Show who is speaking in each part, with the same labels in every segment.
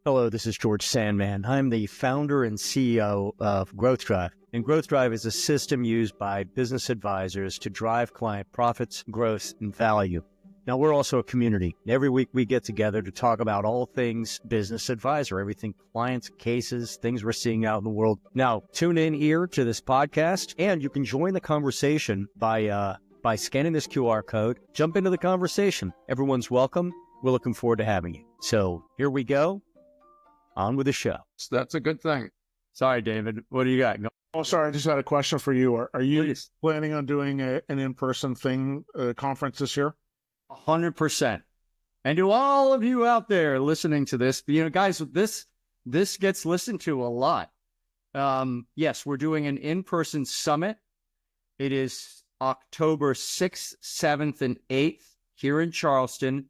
Speaker 1: Hello, this is George Sandman. I'm the founder and CEO of Growth Drive. And Growth Drive is a system used by business advisors to drive client profits, growth, and value. Now, we're also a community. Every week we get together to talk about all things business advisor, everything clients, cases, things we're seeing out in the world. Now, tune in here to this podcast, and you can join the conversation by scanning this QR code. Jump into the conversation. Everyone's welcome. We're looking forward to having you. So here we go. On with the show.
Speaker 2: So that's a good thing.
Speaker 1: Sorry, David. What do you got?
Speaker 3: Oh, sorry. I just had a question for you. Are you planning on doing an in-person conference this year?
Speaker 1: 100%. And to all of you out there listening to this, guys, this gets listened to a lot. Yes, we're doing an in-person summit. It is October 6th, 7th, and 8th here in Charleston.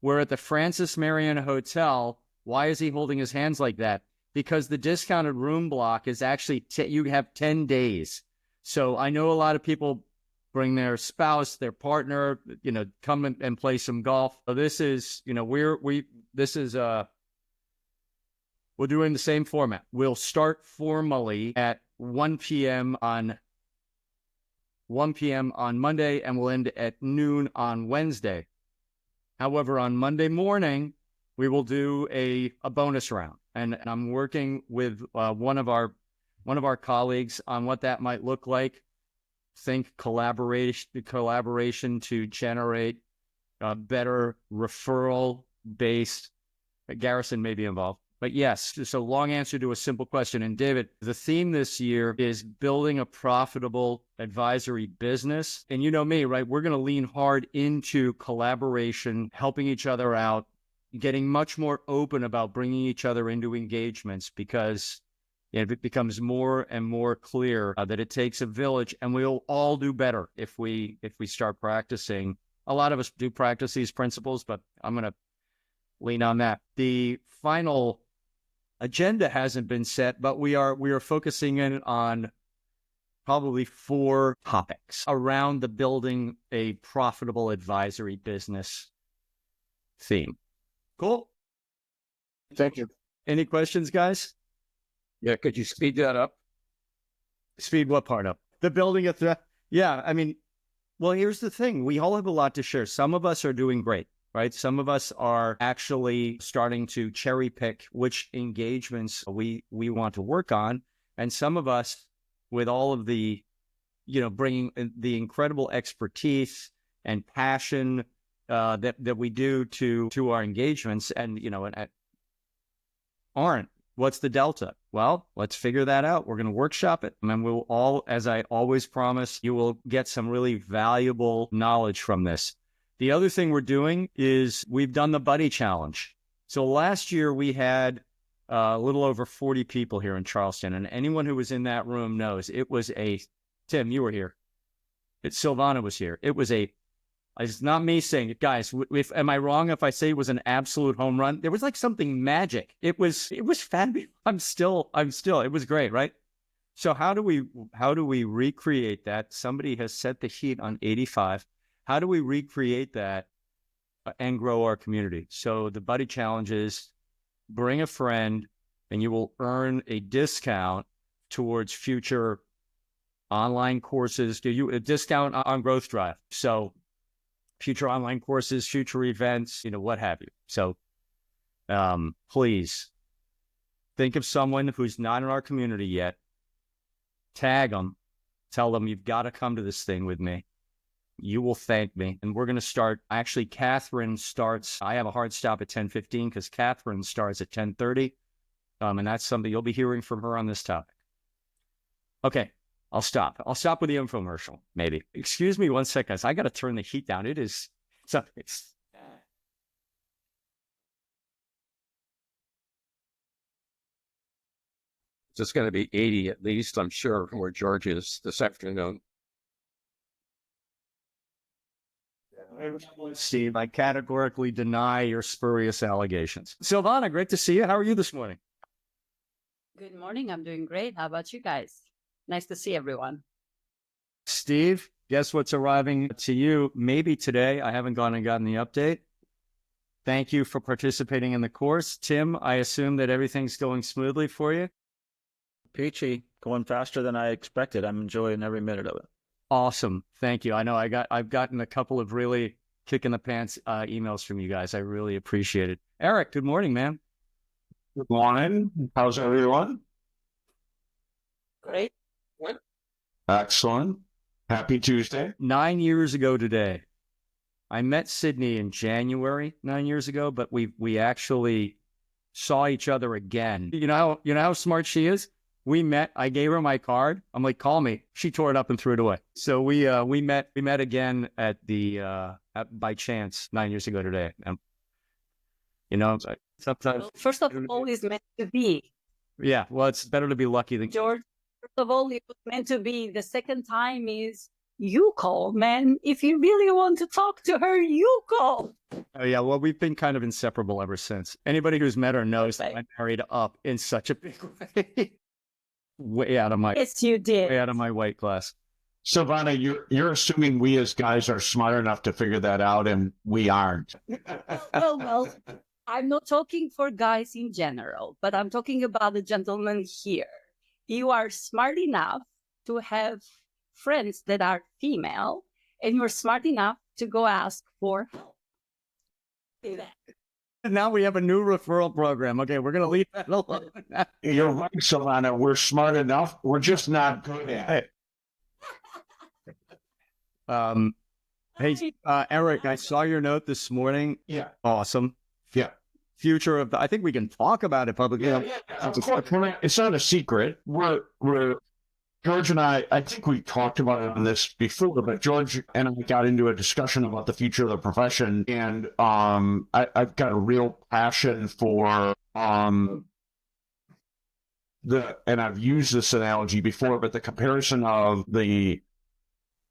Speaker 1: We're at the Francis Marion Hotel. Why is he holding his hands like that? Because the discounted room block is actually, you have 10 days. So I know a lot of people bring their spouse, their partner, come and play some golf. So this is, we're doing the same format. We'll start formally at 1 p.m. on Monday, and we'll end at noon on Wednesday. However, on Monday morning, we will do a bonus round, and I'm working with one of our colleagues on what that might look like. Think collaboration to generate better referral-based. Garrison may be involved, but yes. So long answer to a simple question. And David, the theme this year is building a profitable advisory business. And you know me, right? We're going to lean hard into collaboration, helping each other out, getting much more open about bringing each other into engagements, because it becomes more and more clear that it takes a village, and we'll all do better if we start practicing. A lot of us do practice these principles, but I'm going to lean on that. The final agenda hasn't been set, but we are focusing in on probably 4 topics around the building a profitable advisory business theme. Cool.
Speaker 3: Thank you.
Speaker 1: Any questions, guys?
Speaker 2: Yeah, could you speed that up?
Speaker 1: Speed what part up? The building of the... Yeah, well, here's the thing. We all have a lot to share. Some of us are doing great, right? Some of us are actually starting to cherry pick which engagements we want to work on. And some of us, with all of the, bringing the incredible expertise and passion that we do to our engagements, and aren't. What's the delta? Well, let's figure that out. We're going to workshop it, and we'll all, as I always promise, you will get some really valuable knowledge from this. The other thing we're doing is we've done the buddy challenge. So last year we had a little over 40 people here in Charleston, and anyone who was in that room knows it was Tim, you were here. Silvana was here. It's not me saying it, guys. Am I wrong if I say it was an absolute home run? There was like something magic. It was fabulous. It was great, right? So how do we recreate that? Somebody has set the heat on 85. How do we recreate that and grow our community? So the buddy challenge is bring a friend, and you will earn a discount towards future online courses. A discount on Growth Drive. So future online courses, future events, what have you. So please think of someone who's not in our community yet. Tag them. Tell them you've got to come to this thing with me. You will thank me. And we're going to start. Actually, Catherine starts. I have a hard stop at 10:15 because Catherine starts at 10:30. And that's something you'll be hearing from her on this topic. Okay. I'll stop with the infomercial, maybe. Excuse me 1 second, guys. I got to turn the heat down. It's
Speaker 2: It's going to be 80 at least, I'm sure, where George is this afternoon.
Speaker 1: Steve, I categorically deny your spurious allegations. Silvana, great to see you. How are you this morning?
Speaker 4: Good morning. I'm doing great. How about you guys? Nice to see everyone.
Speaker 1: Steve, guess what's arriving to you maybe today? I haven't gone and gotten the update. Thank you for participating in the course. Tim, I assume that everything's going smoothly for you?
Speaker 5: Peachy, going faster than I expected. I'm enjoying every minute of it.
Speaker 1: Awesome. Thank you. I know I've gotten a couple of really kick in the pants emails from you guys. I really appreciate it. Eric, good morning, man.
Speaker 6: Good morning. How's everyone?
Speaker 4: Great.
Speaker 6: Excellent. Happy Tuesday.
Speaker 1: 9 years ago today, I met Sydney in January 9 years ago, but we actually saw each other again. You know how smart she is? We met. I gave her my card. I'm like, call me. She tore it up and threw it away. So we met again at the by chance 9 years ago today. And sometimes.
Speaker 4: Well, first of all, it's meant to be.
Speaker 1: Yeah, well, it's better to be lucky than
Speaker 4: George, first of all, it was meant to be. The second time is you call, man. If you really want to talk to her, you call.
Speaker 1: Oh, yeah. Well, we've been kind of inseparable ever since. Anybody who's met her knows that I married up in such a big way. Way out of my
Speaker 4: Yes, you did.
Speaker 1: way out of my weight class.
Speaker 6: Silvana, you're assuming we as guys are smart enough to figure that out, and we aren't.
Speaker 4: Well, I'm not talking for guys in general, but I'm talking about the gentleman here. You are smart enough to have friends that are female, and you're smart enough to go ask for help. Say that.
Speaker 1: Now we have a new referral program. Okay, we're gonna leave that alone.
Speaker 6: You're right, Silvana. We're smart enough. We're just not good at it.
Speaker 1: Hey, Eric, I saw your note this morning.
Speaker 6: Yeah.
Speaker 1: Awesome.
Speaker 6: Yeah.
Speaker 1: Future of I think we can talk about it publicly.
Speaker 6: Of course, it's not a secret. We're George and I think we talked about it on this before, but George and I got into a discussion about the future of the profession, and I've got a real passion for and I've used this analogy before, but the comparison of the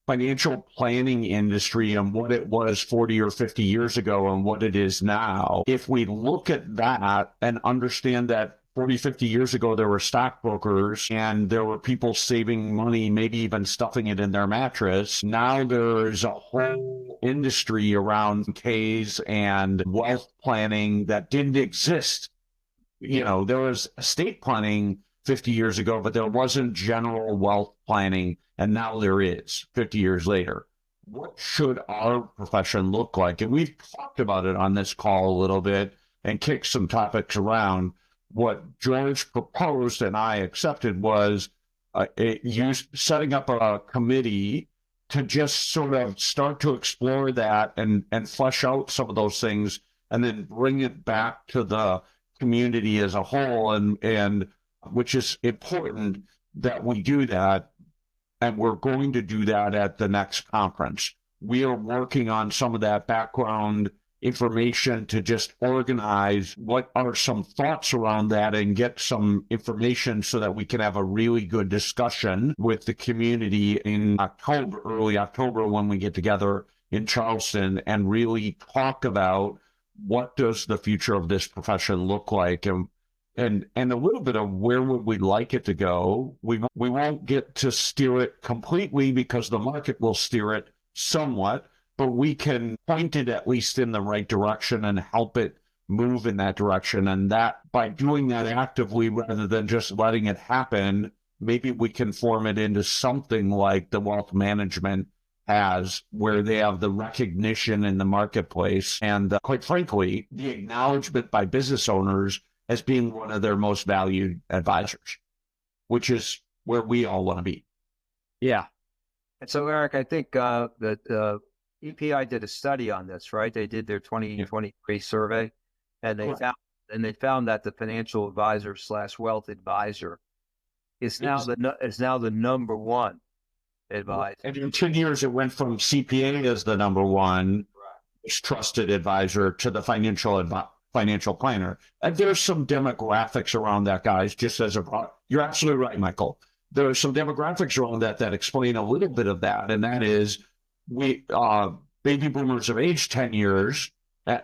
Speaker 6: financial planning industry and what it was 40 or 50 years ago and what it is now. If we look at that and understand that 40, 50 years ago, there were stockbrokers and there were people saving money, maybe even stuffing it in their mattress. Now there's a whole industry around Ks and wealth planning that didn't exist. There was estate planning 50 years ago, but there wasn't general wealth planning. And now there is 50 years later. What should our profession look like? And we've talked about it on this call a little bit and kicked some topics around. What George proposed and I accepted was setting up a committee to just sort of start to explore that and flesh out some of those things and then bring it back to the community as a whole, and which is important that we do that. And we're going to do that at the next conference. We are working on some of that background information to just organize what are some thoughts around that and get some information so that we can have a really good discussion with the community in October, early October, when we get together in Charleston and really talk about what does the future of this profession look like, and a little bit of where would we like it to go. We won't get to steer it completely because the market will steer it somewhat, but we can point it at least in the right direction and help it move in that direction. And that by doing that actively rather than just letting it happen, maybe we can form it into something like the wealth management has, where they have the recognition in the marketplace and quite frankly, the acknowledgement by business owners as being one of their most valued advisors, which is where we all want to be.
Speaker 1: Yeah.
Speaker 5: And so, Eric, I think that EPI did a study on this, right? They did their 2023 survey, and they found that the financial advisor / wealth advisor is now the number one advisor.
Speaker 6: And in 10 years, it went from CPA as the number one trusted advisor to the financial planner. And there's some demographics around that, guys, just as you're absolutely right, Michael. There are some demographics around that explain a little bit of that. And that is baby boomers have aged 10 years.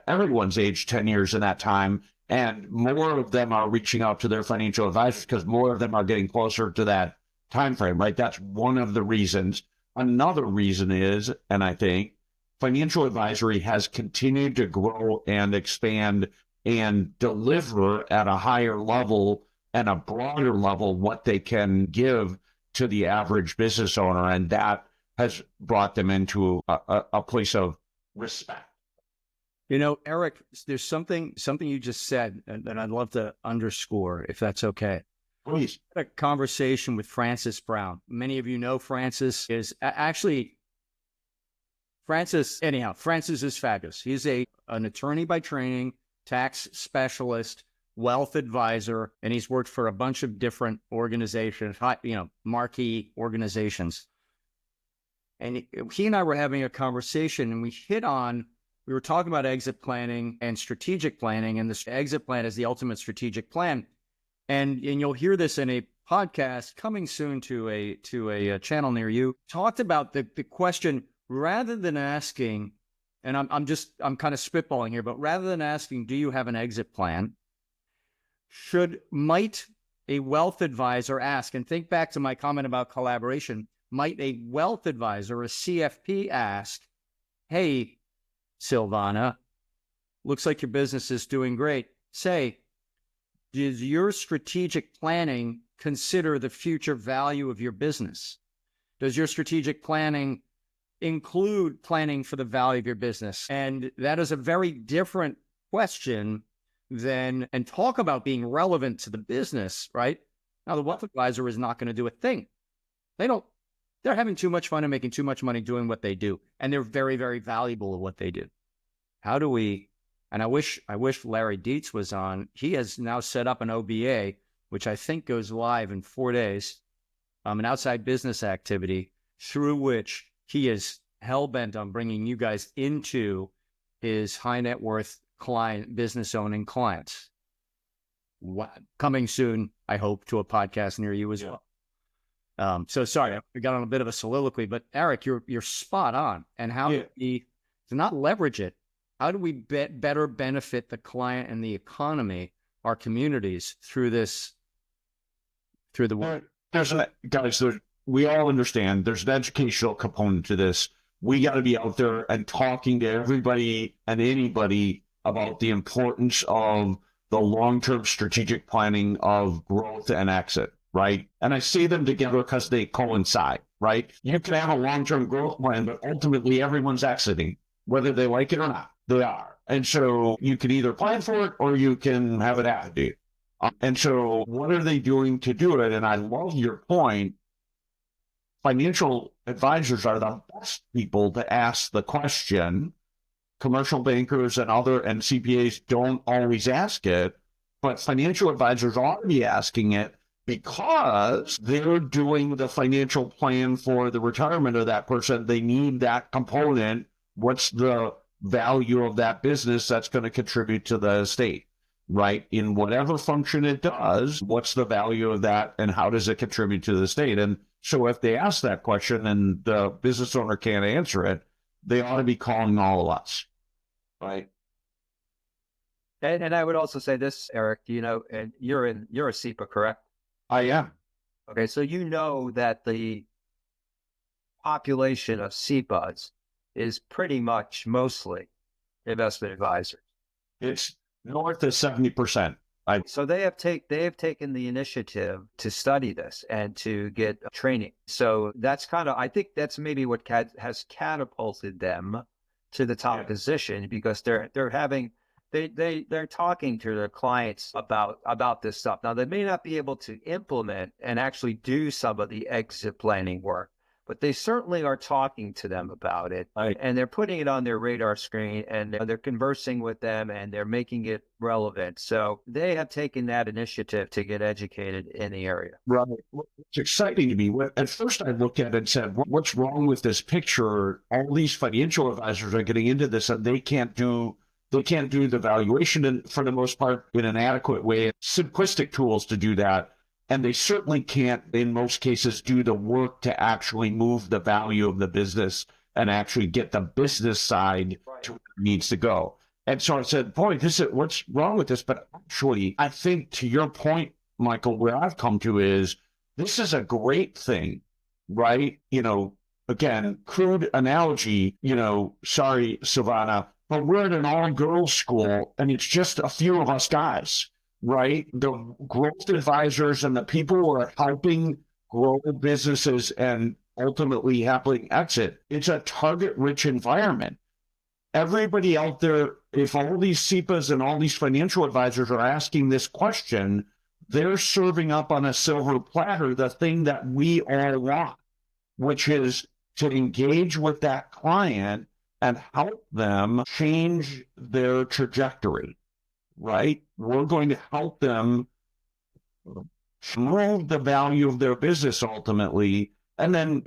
Speaker 6: Everyone's aged 10 years in that time. And more of them are reaching out to their financial advisors because more of them are getting closer to that time frame, right? That's one of the reasons. Another reason is, and I think financial advisory has continued to grow and expand and deliver at a higher level and a broader level what they can give to the average business owner. And that has brought them into a place of respect.
Speaker 1: You know, Eric, there's something you just said that I'd love to underscore, if that's okay.
Speaker 6: Please.
Speaker 1: I had a conversation with Francis Brown. Many of you know Francis is actually, Francis is fabulous. He's an attorney by training, tax specialist, wealth advisor, and he's worked for a bunch of different organizations, marquee organizations. And he and I were having a conversation, and we were talking about exit planning and strategic planning, and this exit plan is the ultimate strategic plan. And you'll hear this in a podcast coming soon to a channel near you. Talked about the question, rather than asking, and I'm kind of spitballing here, but rather than asking, do you have an exit plan? Might a wealth advisor ask, and think back to my comment about collaboration, might a wealth advisor, a CFP, ask, hey, Silvana, looks like your business is doing great. Say, does your strategic planning consider the future value of your business? Does your strategic planning include planning for the value of your business? And that is a very different question and talk about being relevant to the business, right? Now, the wealth advisor is not going to do a thing. They're having too much fun and making too much money doing what they do. And they're very, very valuable at what they do. How do we, and I wish Larry Dietz was on. He has now set up an OBA, which I think goes live in 4 days, an outside business activity through which he is hell-bent on bringing you guys into his high net worth client, business owning clients. Coming soon, I hope, to a podcast near you as well. So sorry, I got on a bit of a soliloquy, but Eric, you're spot on. And how do we, to not leverage it, how do we better benefit the client and the economy, our communities, through the work?
Speaker 6: We all understand there's an educational component to this. We got to be out there and talking to everybody and anybody about the importance of the long-term strategic planning of growth and exit, right? And I say them together because they coincide, right? You can have a long-term growth plan, but ultimately everyone's exiting, whether they like it or not. They are. And so you can either plan for it or you can have it happen to you. And so what are they doing to do it? And I love your point. Financial advisors are the best people to ask the question. Commercial bankers and CPAs don't always ask it, but financial advisors ought to be asking it because they're doing the financial plan for the retirement of that person. They need that component. What's the value of that business that's going to contribute to the estate, right? In whatever function it does, what's the value of that and how does it contribute to the estate? And so if they ask that question and the business owner can't answer it, they ought to be calling all of us, right?
Speaker 5: And I would also say this, Eric, and you're a SEPA, correct?
Speaker 6: I am.
Speaker 5: Okay, so you know that the population of SEPAs is pretty much mostly investment advisors.
Speaker 6: It's north of 70%.
Speaker 5: So they have taken the initiative to study this and to get training. So that's I think that's maybe what has catapulted them to the top position, because they're talking to their clients about this stuff. Now, they may not be able to implement and actually do some of the exit planning work, but they certainly are talking to them about it, and they're putting it on their radar screen, and they're conversing with them, and they're making it relevant. So they have taken that initiative to get educated in the area.
Speaker 6: Right. It's exciting to me. At first, I looked at it and said, what's wrong with this picture? All these financial advisors are getting into this, and they can't do the valuation for the most part in an adequate way. Simplistic tools to do that. And they certainly can't, in most cases, do the work to actually move the value of the business and actually get the business side to where it needs to go. And so I said, boy, what's wrong with this? But actually, I think to your point, Michael, where I've come to is this is a great thing, right? again, crude analogy, sorry, Silvana, but we're at an all-girls school and it's just a few of us guys, right? The growth advisors and the people who are helping grow businesses and ultimately helping exit, it's a target-rich environment. Everybody out there, if all these CEPAs and all these financial advisors are asking this question, they're serving up on a silver platter the thing that we all want, which is to engage with that client and help them change their trajectory, right? We're going to help them move the value of their business ultimately. And then,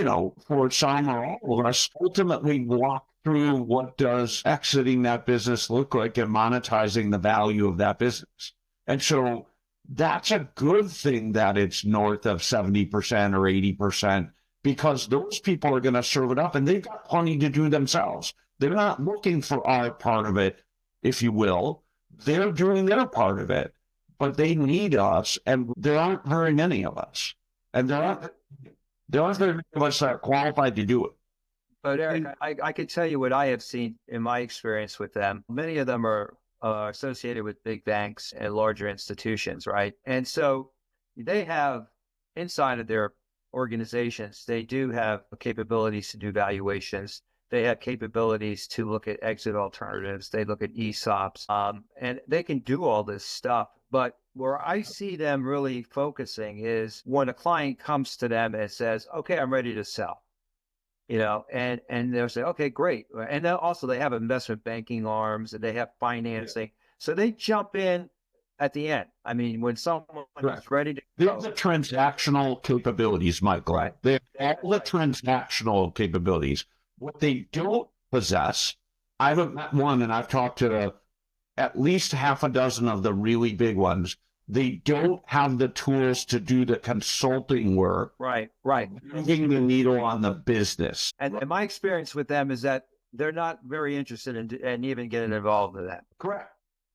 Speaker 6: for some or all of us, ultimately walk through what does exiting that business look like and monetizing the value of that business. And so that's a good thing that it's north of 70% or 80%, because those people are going to serve it up and they've got plenty to do themselves. They're not looking for our part of it, if you will. They're doing their part of it, but they need us, and there aren't very many of us. And there aren't very many of us that are qualified to do it.
Speaker 5: But Eric, I could tell you what I have seen in my experience with them. Many of them are associated with big banks and larger institutions, right? And so they have inside of their organizations, they do have capabilities to do valuations. They have capabilities to look at exit alternatives. They look at ESOPs, and they can do all this stuff. But where I see them really focusing is when a client comes to them and says, okay, I'm ready to sell. And they'll say, okay, great. And then also they have investment banking arms and they have financing. So they jump in at the end. I mean, when someone is ready to
Speaker 6: go. They have the transactional capabilities, Michael.
Speaker 5: Right.
Speaker 6: They have all the transactional capabilities. What they don't possess, I haven't met one, and I've talked to at least half a dozen of the really big ones. They don't have the tools to do the consulting work.
Speaker 5: Right.
Speaker 6: Moving the needle on the business.
Speaker 5: And my experience with them is that they're not very interested in even getting involved in that.
Speaker 6: Correct.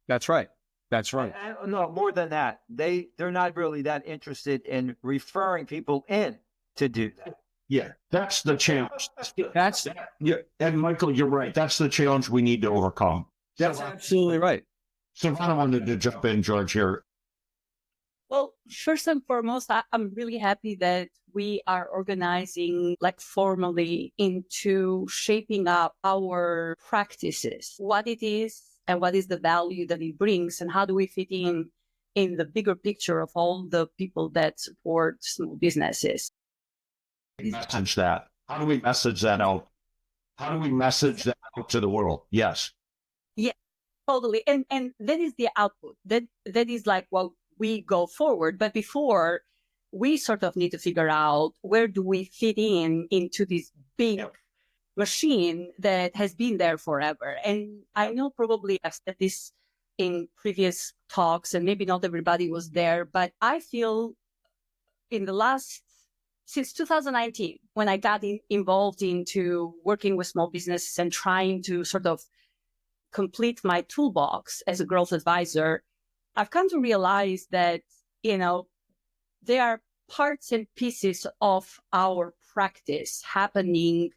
Speaker 1: That's right.
Speaker 5: No, more than that. They're not really that interested in referring people in to do that.
Speaker 6: Yeah, that's the challenge. And Michael, you're right. That's the challenge we need to overcome.
Speaker 1: That's absolutely right.
Speaker 6: So I wanted to jump in, George, here.
Speaker 4: Well, first and foremost, I'm really happy that we are organizing formally into shaping up our practices, what it is and what is the value that it brings, and how do we fit in the bigger picture of all the people that support small businesses.
Speaker 6: Message that. How do we message that out? How do we message that out to the world? Yes.
Speaker 4: Yeah, totally. And that is the output. That is what we go forward. But before, we sort of need to figure out where do we fit into this big machine that has been there forever. And I know probably I've said this in previous talks, and maybe not everybody was there, but I feel since 2019, when I got involved into working with small businesses and trying to sort of complete my toolbox as a growth advisor, I've come to realize that, there are parts and pieces of our practice happening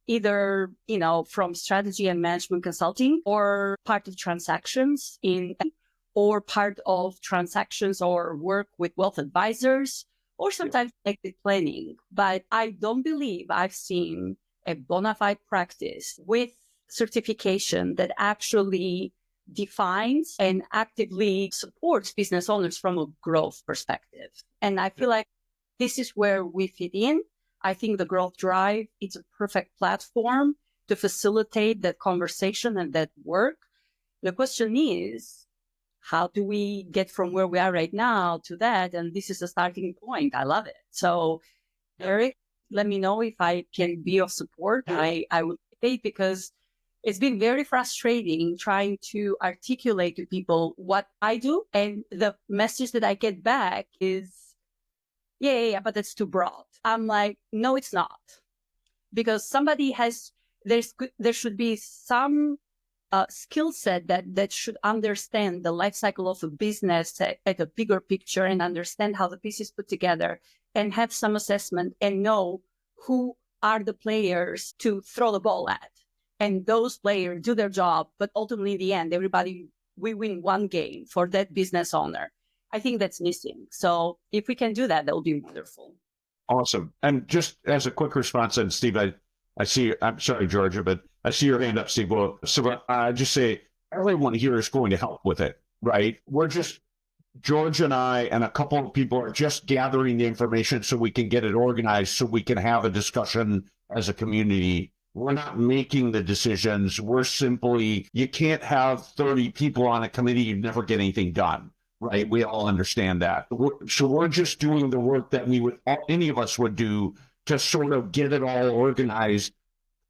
Speaker 4: either, from strategy and management consulting, or part of transactions or part of transactions or work with wealth advisors, or sometimes exit planning. But I don't believe I've seen a bona fide practice with certification that actually defines and actively supports business owners from a growth perspective. And I feel like this is where we fit in. I think the Growth Drive, it's a perfect platform to facilitate that conversation and that work. The question is, how do we get from where we are right now to that? And this is a starting point. I love it. So, Eric, let me know if I can be of support. I would say, because it's been very frustrating trying to articulate to people what I do. And the message that I get back is, yeah, but that's too broad. I'm like, no, it's not. Because there should be some skill set that should understand the life cycle of a business at a bigger picture, and understand how the pieces put together, and have some assessment and know who are the players to throw the ball at. And those players do their job, but ultimately in the end, we win one game for that business owner. I think that's missing. So if we can do that, that would be wonderful.
Speaker 6: Awesome. And just as a quick response, and Steve, I see, I'm sorry, Georgia, but I see your hand up, Steve. Well, so I just say everyone here is going to help with it, right? George and I and a couple of people are just gathering the information so we can get it organized, so we can have a discussion as a community. We're not making the decisions. We're simply, you can't have 30 people on a committee, you never get anything done, right? We all understand that. So we're just doing the work that any of us would do to sort of get it all organized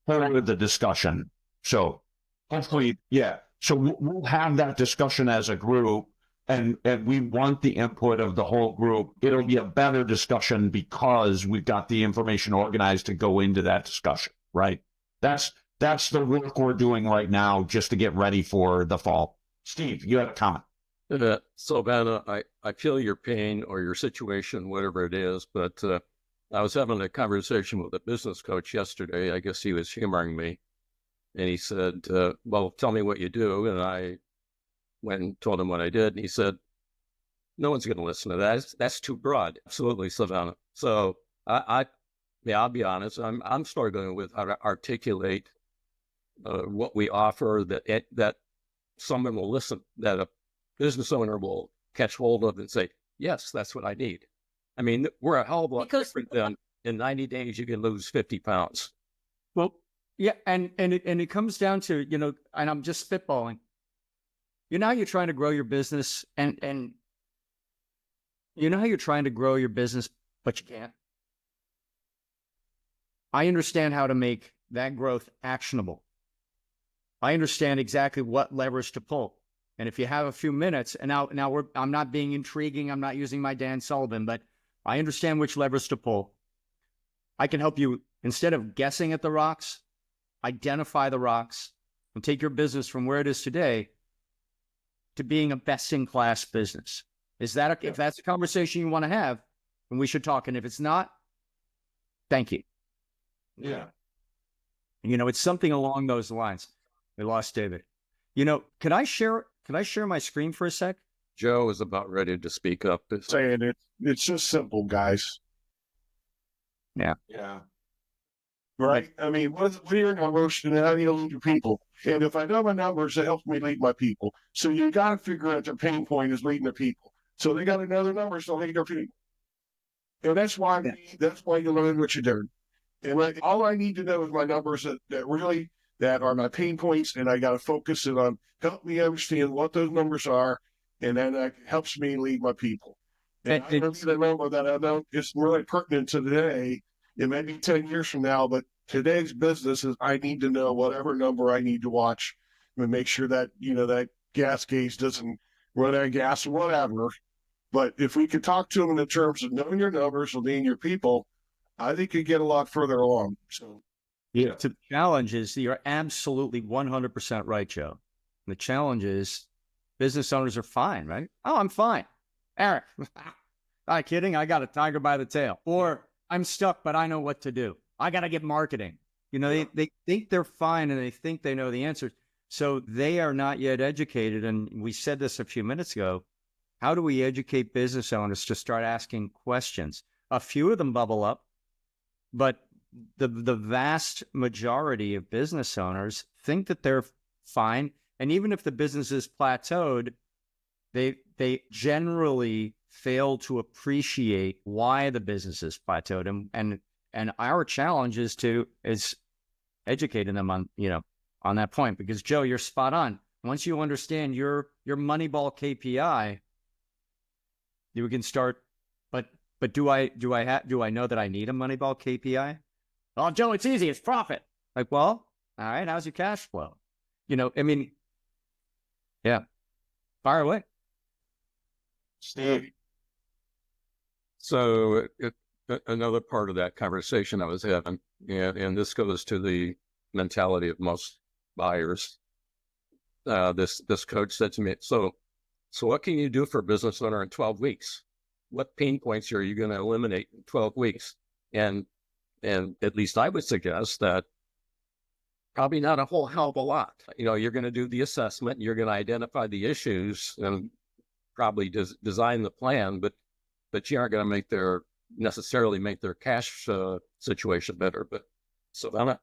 Speaker 6: for the discussion. So hopefully, yeah. So we'll have that discussion as a group. And we want the input of the whole group. It'll be a better discussion because we've got the information organized to go into that discussion, right? That's the work we're doing right now just to get ready for the fall. Steve, you had a comment.
Speaker 2: Silvana, I feel your pain or your situation, whatever it is, but I was having a conversation with a business coach yesterday. I guess he was humoring me. And he said, well, tell me what you do. And I went and told him what I did. And he said, no one's going to listen to that. That's too broad. Absolutely, Silvana. So I'll be honest. I'm struggling with how to articulate what we offer that someone will listen, that a business owner will catch hold of and say, yes, that's what I need. I mean, we're a hell of a lot different than in 90 days you can lose 50 pounds.
Speaker 1: Well, yeah, and it comes down to, and I'm just spitballing. How you're trying to grow your business and you know how you're trying to grow your business, but you can't. I understand how to make that growth actionable. I understand exactly what levers to pull. And if you have a few minutes, and now I'm not being intriguing, I'm not using my Dan Sullivan, but I understand which levers to pull. I can help you, instead of guessing at the rocks, identify the rocks and take your business from where it is today to being a best-in-class business. If that's a conversation you want to have, then we should talk. And if it's not, thank you.
Speaker 6: Yeah.
Speaker 1: It's something along those lines. We lost David. Could I share my screen for a sec?
Speaker 2: Joe is about ready to speak up.
Speaker 3: Saying it's just simple, guys.
Speaker 1: Yeah.
Speaker 6: Yeah.
Speaker 3: Right? I mean, what are your numbers and how do you lead your people? And if I know my numbers, it helps me lead my people. So you got to figure out the pain point is leading the people. So they got another number, so lead their people. And that's why you learn what you're doing. And all I need to know is my numbers that are my pain points, and I got to focus it on help me understand what those numbers are, and then that helps me lead my people. And I know the number that I know is really pertinent to today. It may be 10 years from now, but today's business is I need to know whatever number I need to watch and make sure that, that gas gauge doesn't run out of gas or whatever. But if we could talk to them in terms of knowing your numbers and being your people, I think you get a lot further along. So,
Speaker 1: yeah. The challenge is you're absolutely 100% right, Joe. The challenge is business owners are fine, right? Oh, I'm fine. Eric, not kidding. I got a tiger by the tail. Or I'm stuck, but I know what to do. I got to get marketing. They think they're fine and they think they know the answers. So they are not yet educated. And we said this a few minutes ago. How do we educate business owners to start asking questions? A few of them bubble up, but the vast majority of business owners think that they're fine. And even if the business is plateaued, they generally fail to appreciate why the business is plateaued. And our challenge is educating them on that point, because Joe, you're spot on. Once you understand your Moneyball KPI, you can start. But do I know that I need a Moneyball KPI? Oh, Joe, it's easy. It's profit. Like, well, all right. How's your cash flow? Yeah. Fire away.
Speaker 6: Steve.
Speaker 2: So another part of that conversation I was having, and this goes to the mentality of most buyers. This coach said to me, so what can you do for a business owner in 12 weeks? What pain points are you going to eliminate in 12 weeks? And And at least I would suggest that probably not a whole hell of a lot. You're going to do the assessment, you're going to identify the issues and probably design the plan, but you aren't going to necessarily make their cash situation better. But Savannah?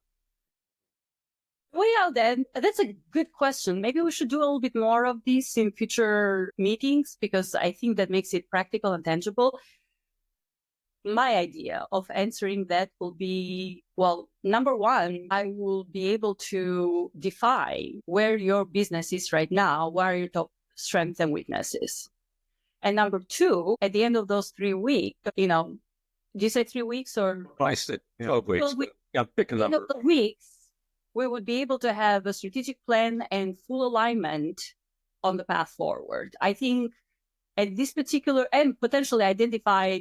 Speaker 4: Well, then that's a good question. Maybe we should do a little bit more of this in future meetings because I think that makes it practical and tangible. My idea of answering that will be, well, number one, I will be able to define where your business is right now, what are your top strengths and weaknesses. And number two, at the end of those 3 weeks, did you say 3 weeks or?
Speaker 2: I said 12 weeks. Yeah, pick a number.
Speaker 4: At the end of the weeks, we would be able to have a strategic plan and full alignment on the path forward. I think at this particular, and potentially identify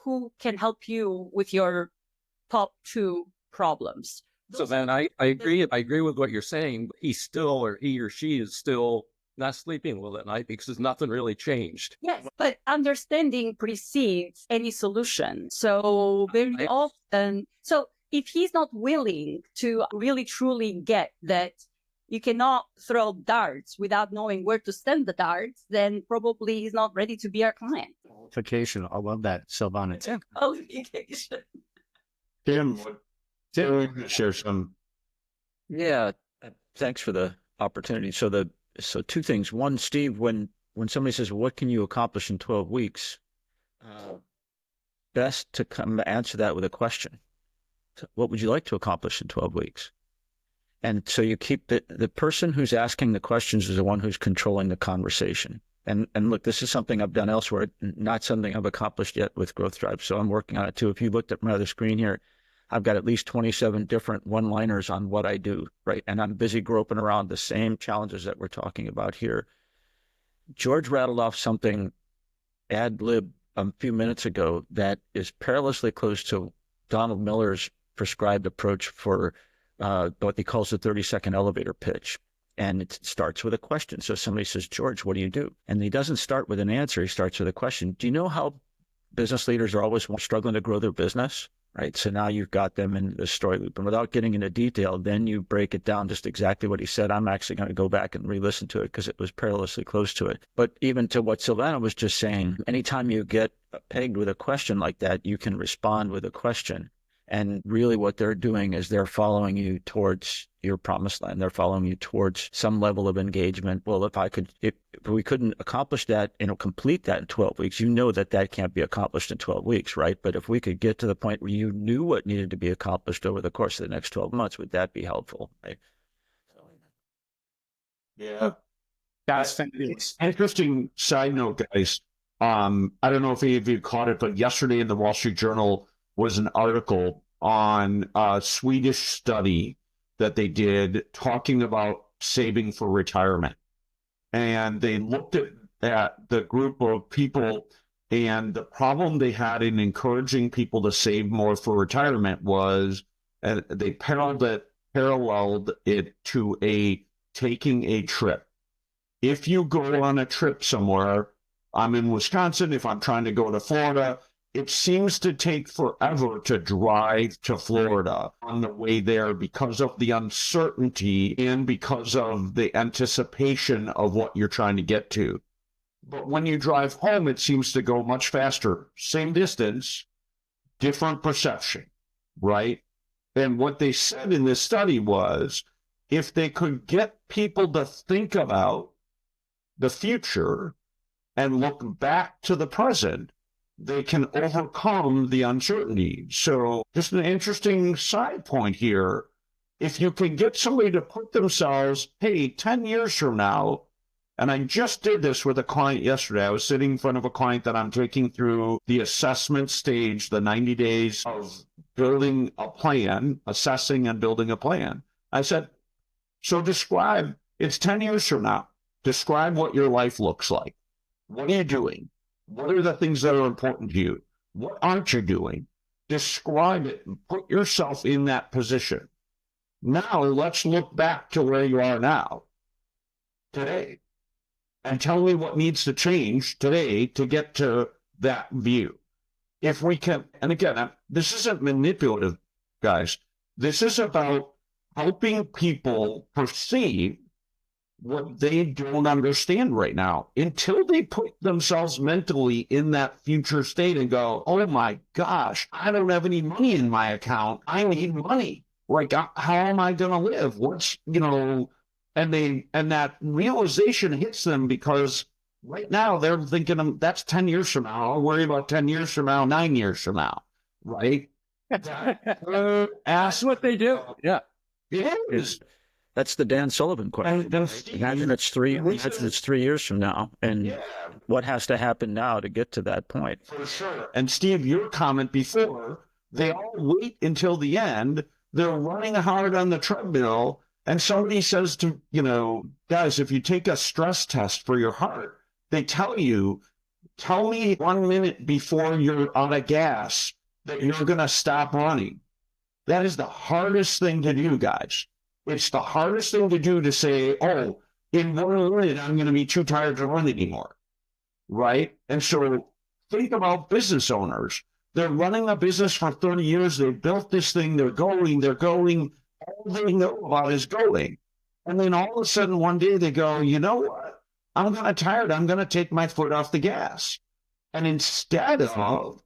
Speaker 4: who can help you with your top 2 problems.
Speaker 2: So then I agree with what you're saying. He or she is still not sleeping well at night because nothing really changed.
Speaker 4: Yes, but understanding precedes any solution. So very often, if he's not willing to really truly get that you cannot throw darts without knowing where to send the darts, then probably he's not ready to be our client.
Speaker 1: Qualification. I love that, Silvana.
Speaker 4: Qualification.
Speaker 6: Tim, share some.
Speaker 7: Yeah, thanks for the opportunity. So 2 things. One, Steve, when somebody says, "What can you accomplish in 12 weeks?" Best to come answer that with a question. So what would you like to accomplish in 12 weeks? And so you keep the person who's asking the questions is the one who's controlling the conversation. And look, this is something I've done elsewhere, not something I've accomplished yet with Growth Drive. So I'm working on it too. If you looked at my other screen here, I've got at least 27 different one-liners on what I do, right? And I'm busy groping around the same challenges that we're talking about here. George rattled off something ad lib a few minutes ago that is perilously close to Donald Miller's prescribed approach for what he calls the 30-second elevator pitch. And it starts with a question. So somebody says, "George, what do you do?" And he doesn't start with an answer. He starts with a question. Do you know how business leaders are always struggling to grow their business? Right. So now you've got them in the story loop. And without getting into detail, then you break it down just exactly what he said. I'm actually going to go back and re-listen to it because it was perilously close to it. But even to what Silvana was just saying, anytime you get pegged with a question like that, you can respond with a question. And really what they're doing is they're following you towards your promised land. They're following you towards some level of engagement. Well, if we couldn't accomplish that, complete that in 12 weeks, that can't be accomplished in 12 weeks, right? But if we could get to the point where you knew what needed to be accomplished over the course of the next 12 months, would that be helpful? Right?
Speaker 6: Yeah. That's interesting side note, guys. I don't know if any of you caught it, but yesterday in the Wall Street Journal was an article on a Swedish study that they did talking about saving for retirement. And they looked at the group of people, and the problem they had in encouraging people to save more for retirement was, and they paralleled it to taking a trip. If you go on a trip somewhere, I'm in Wisconsin, if I'm trying to go to Florida, it seems to take forever to drive to Florida on the way there because of the uncertainty and because of the anticipation of what you're trying to get to. But when you drive home, it seems to go much faster. Same distance, different perception, right? And what they said in this study was, if they could get people to think about the future and look back to the present, they can overcome the uncertainty. So just an interesting side point here. If you can get somebody to put themselves, hey, 10 years from now, and I just did this with a client yesterday. I was sitting in front of a client that I'm taking through the assessment stage, the 90 days of building a plan, assessing and building a plan. I said, so it's 10 years from now. Describe what your life looks like. What are you doing? What are the things that are important to you? What aren't you doing? Describe it and put yourself in that position. Now let's look back to where you are now, today, and tell me what needs to change today to get to that view. if we can, and again, this isn't manipulative, guys. This is about helping people perceive what they don't understand right now until they put themselves mentally in that future state and go, oh my gosh, I don't have any money in my account. I need money. Like, how am I going to live? What's, and that realization hits them because right now they're thinking that's 10 years from now. I'll worry about 10 years from now, 9 years from now. Right.
Speaker 1: That's what they do. Yeah.
Speaker 6: It is.
Speaker 7: That's the Dan Sullivan question. Imagine it's 3 years from now, and what has to happen now to get to that point?
Speaker 6: For sure. And Steve, your comment before, they all wait until the end. They're running hard on the treadmill, and somebody says to, guys, if you take a stress test for your heart, they tell you, tell me 1 minute before you're out of gas that you're going to stop running. That is the hardest thing to do, guys. It's the hardest thing to do to say, oh, in 1 minute, I'm going to be too tired to run anymore. Right? And so think about business owners. They're running a business for 30 years. They've built this thing. They're going. All they know about is going. And then all of a sudden, one day they go, you know what? I'm kind of tired. I'm going to take my foot off the gas. And instead of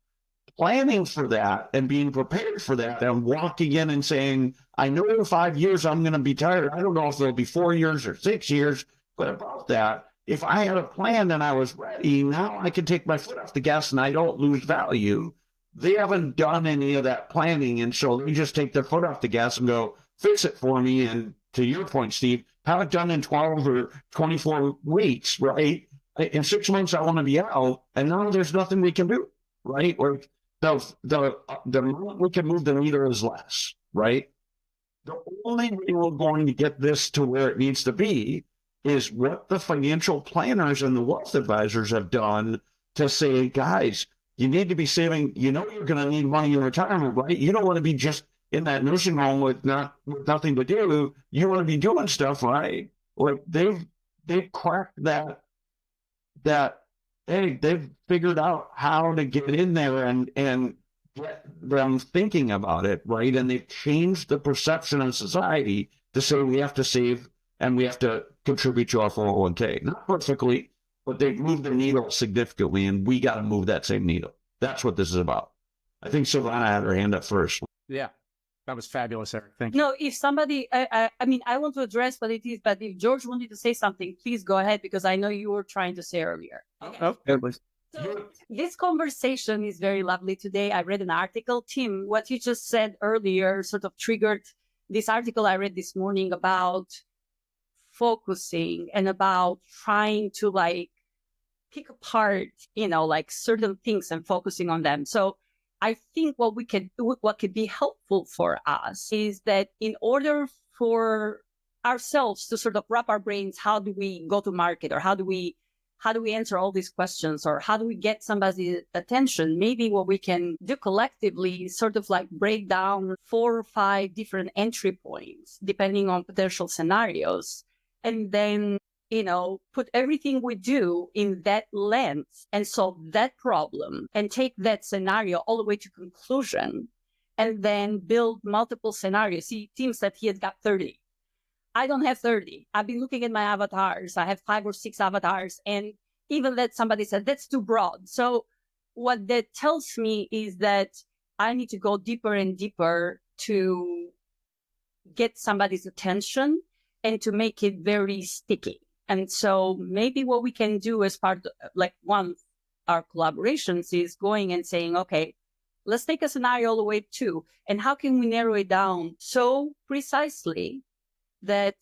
Speaker 6: planning for that and being prepared for that and walking in and saying, I know in 5 years I'm going to be tired. I don't know if it'll be 4 years or 6 years, but about that, if I had a plan and I was ready, now I can take my foot off the gas and I don't lose value. They haven't done any of that planning, and so they just take their foot off the gas and go, fix it for me. And to your point, Steve, have it done in 12 or 24 weeks, right? In 6 months, I want to be out, and now there's nothing we can do, right? Or the amount we can move the needle is less, right? The only way we're going to get this to where it needs to be is what the financial planners and the wealth advisors have done to say, guys, you need to be saving. You know you're going to need money in retirement, right? You don't want to be just in that nursing home with nothing to do. You want to be doing stuff, right? Like they've cracked that they've figured out how to get in there and get them thinking about it, right? And they've changed the perception of society to say we have to save and we have to contribute to our 401k. Not perfectly, but they've moved the needle significantly, and we got to move that same needle. That's what this is about. I think Silvana had her hand up first.
Speaker 1: Yeah. That was fabulous, Eric. Thank you.
Speaker 4: No, if somebody, I mean, I want to address what it is, but if George wanted to say something, please go ahead, because I know you were trying to say earlier. Okay. So this conversation is very lovely today. I read an article. Tim, what you just said earlier sort of triggered this article I read this morning about focusing and about trying to pick apart, certain things and focusing on them. So I think what could be helpful for us is that in order for ourselves to sort of wrap our brains, how do we go to market, or how do we answer all these questions, or how do we get somebody's attention? Maybe what we can do collectively is sort of break down 4 or 5 different entry points, depending on potential scenarios, and then, put everything we do in that lens and solve that problem and take that scenario all the way to conclusion, and then build multiple scenarios. See, Tim said he has got 30. I don't have 30. I've been looking at my avatars. I have 5 or 6 avatars. And even that somebody said, that's too broad. So what that tells me is that I need to go deeper and deeper to get somebody's attention and to make it very sticky. And so maybe what we can do as part of, one of our collaborations is going and saying, okay, let's take a scenario all the way to 2. And how can we narrow it down so precisely that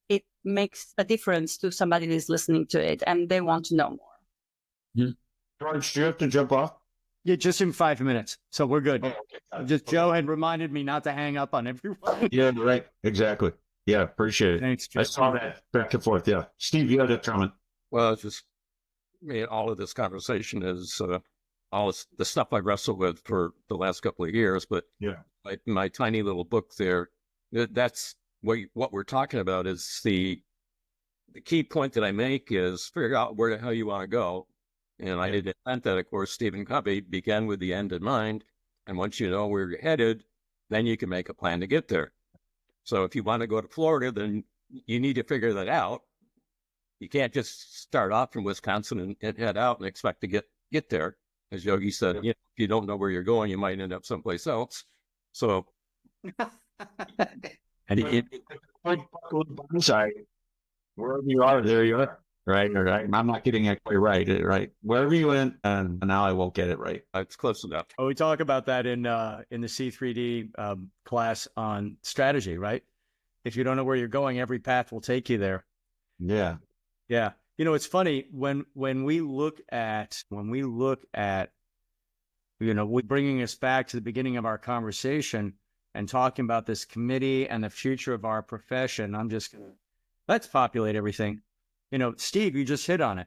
Speaker 4: it makes a difference to somebody who's listening to it and they want to know more?
Speaker 6: Yeah. George, do you have to jump off?
Speaker 1: Yeah, just in 5 minutes. So we're good.
Speaker 6: Oh, okay.
Speaker 1: Joe had reminded me not to hang up on everyone.
Speaker 6: Yeah, right. Exactly. Yeah, appreciate it.
Speaker 1: Thanks, Joe.
Speaker 6: I saw that back and forth. Yeah. Steve, you had a comment.
Speaker 2: Well, all of this conversation is all the stuff I wrestled with for the last couple of years. But
Speaker 6: yeah,
Speaker 2: my tiny little book there, that's what we're talking about. Is the key point that I make is figure out where the hell you want to go, And I did invent that, of course, Stephen Covey began with the end in mind. And once you know where you're headed, then you can make a plan to get there. So if you want to go to Florida, then you need to figure that out. You can't just start off from Wisconsin and head out and expect to get there. As Yogi said, if you don't know where you're going, you might end up someplace else. So,
Speaker 6: and wherever you are, there you are. Right. I'm not getting it quite right. Right. Wherever you went, and now I won't get it right.
Speaker 2: it's close enough.
Speaker 1: Oh, we talk about that in the C3D class on strategy, right? If you don't know where you're going, every path will take you there.
Speaker 6: Yeah.
Speaker 1: Yeah. You know, it's funny when we look at, you know, bringing us back to the beginning of our conversation and talking about this committee and the future of our profession. I'm just going to, let's populate everything. You know, Steve, you just hit on it.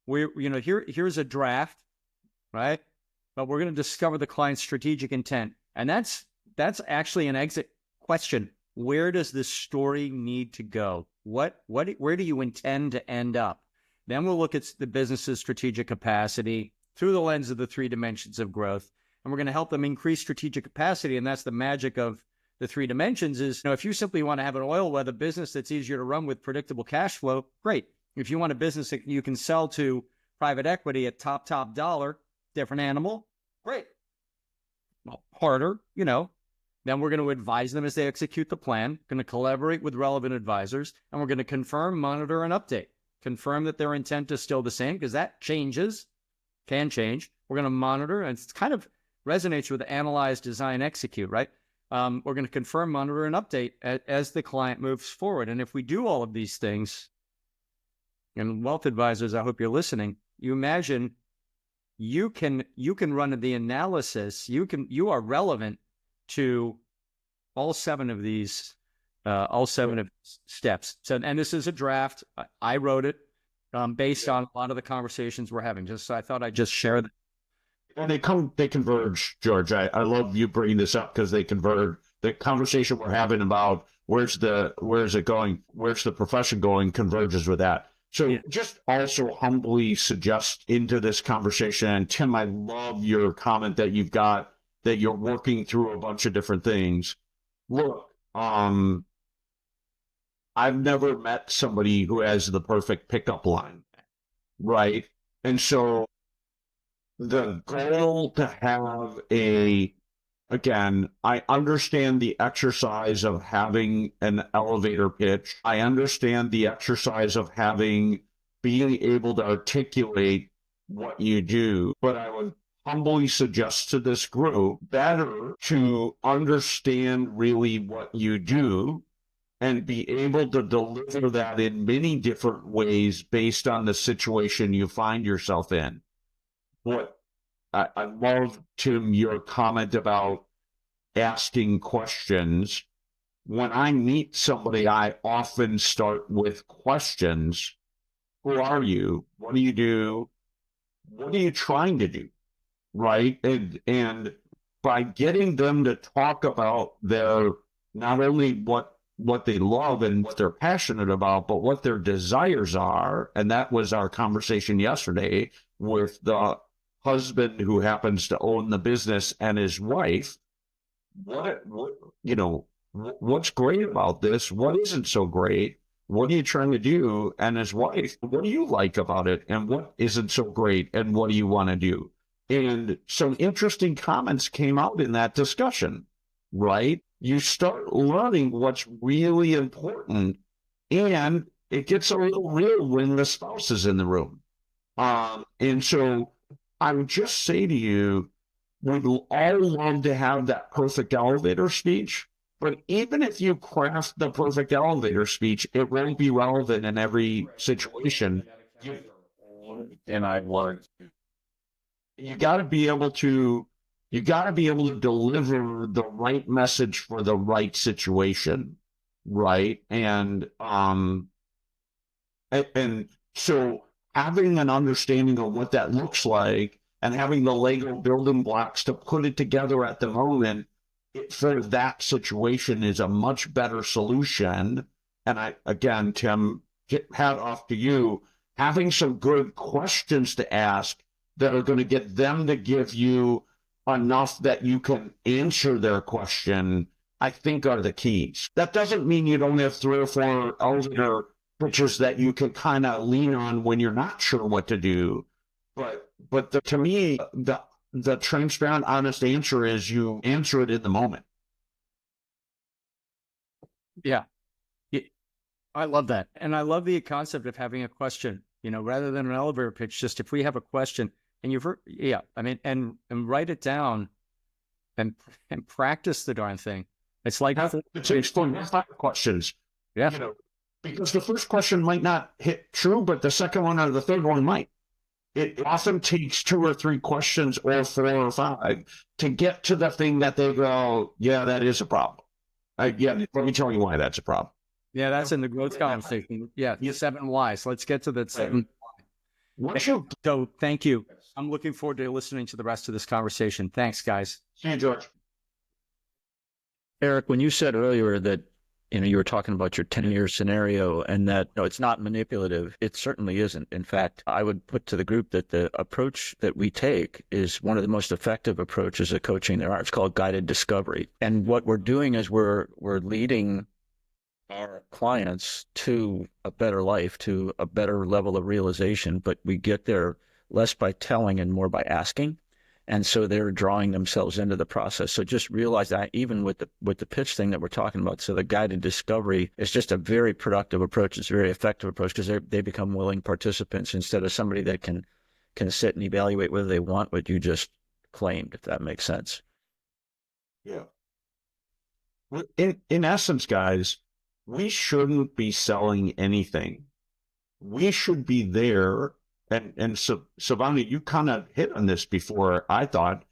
Speaker 1: Here's a draft, right? But we're going to discover the client's strategic intent. And that's actually an exit question. Where does this story need to go? Where do you intend to end up? Then we'll look at the business's strategic capacity through the lens of the 3 dimensions of growth. And we're going to help them increase strategic capacity. And that's the magic of the 3 dimensions is, you know, if you simply want to have an oil-weather business that's easier to run with predictable cash flow, great. If you want a business that you can sell to private equity at top dollar, different animal, great. Well, harder, you know. Then we're going to advise them as they execute the plan, going to collaborate with relevant advisors, and we're going to confirm, monitor, and update. Confirm that their intent is still the same, because that changes, can change. We're going to monitor, and it kind of resonates with analyze, design, execute, right? We're going to confirm, monitor, and update as the client moves forward. And if we do all of these things, and wealth advisors, I hope you're listening, you imagine you can run the analysis, you are relevant to all 7 of these, of steps. So, and this is a draft. I wrote it based on a lot of the conversations we're having. Just so I thought I'd just share that.
Speaker 6: And they converge, George. I love you bringing this up because they converge. The conversation we're having about where's it going, where's the profession going, converges with that. So just also humbly suggest into this conversation, and Tim, I love your comment that you've got, that you're working through a bunch of different things. Look, I've never met somebody who has the perfect pickup line, right? And so the goal to have again, I understand the exercise of having an elevator pitch. I understand the exercise of being able to articulate what you do, but I would humbly suggest to this group better to understand really what you do and be able to deliver that in many different ways based on the situation you find yourself in. What I love, Tim, your comment about asking questions. When I meet somebody, I often start with questions. Who are you? What do you do? What are you trying to do? Right? And by getting them to talk about their, not only what they love and what they're passionate about, but what their desires are. And that was our conversation yesterday with the husband who happens to own the business and his wife. What's great about this? What isn't so great? What are you trying to do? And his wife, what do you like about it? And what isn't so great? And what do you want to do? And some interesting comments came out in that discussion, right? You start learning what's really important, and it gets a little real when the spouse is in the room. And so I would just say to you, we'd all love to have that perfect elevator speech, but even if you craft the perfect elevator speech, it won't be relevant in every situation. You got to be able to deliver the right message for the right situation, right? And so having an understanding of what that looks like and having the Lego building blocks to put it together at the moment for that situation is a much better solution. And again, Tim, hat off to you. Having some good questions to ask that are going to get them to give you enough that you can answer their question, I think are the keys. That doesn't mean you don't have 3 or 4 elevator pitches that you can kind of lean on when you're not sure what to do. But to me, the transparent, honest answer is you answer it in the moment.
Speaker 1: Yeah. I love that. And I love the concept of having a question, rather than an elevator pitch. Just if we have a question and and write it down and practice the darn thing. It's like
Speaker 6: it takes 4 or 5 questions.
Speaker 1: Yeah.
Speaker 6: Because the first question might not hit true, but the second one or the third one might. It often takes 2 or 3 questions or 4 or 5 to get to the thing that they go, yeah, that is a problem. Let me tell you why that's a problem.
Speaker 1: Yeah, that's in the growth conversation. Yeah, 7 whys. Let's get to the 7 whys. So thank you. I'm looking forward to listening to the rest of this conversation. Thanks, guys.
Speaker 6: See you, George.
Speaker 7: Eric, when you said earlier that you were talking about your 10-year scenario and that it's not manipulative, it certainly isn't. In fact, I would put to the group that the approach that we take is one of the most effective approaches of coaching there are. It's called guided discovery. And what we're doing is we're leading our clients to a better life, to a better level of realization, but we get there less by telling and more by asking. And so they're drawing themselves into the process. So just realize that even with the pitch thing that we're talking about, so the guided discovery is just a very productive approach. It's a very effective approach because they become willing participants instead of somebody that can sit and evaluate whether they want what you just claimed, if that makes sense.
Speaker 6: Yeah. In essence, guys, we shouldn't be selling anything. We should be there. And so, Savani, you kind of hit on this before. I thought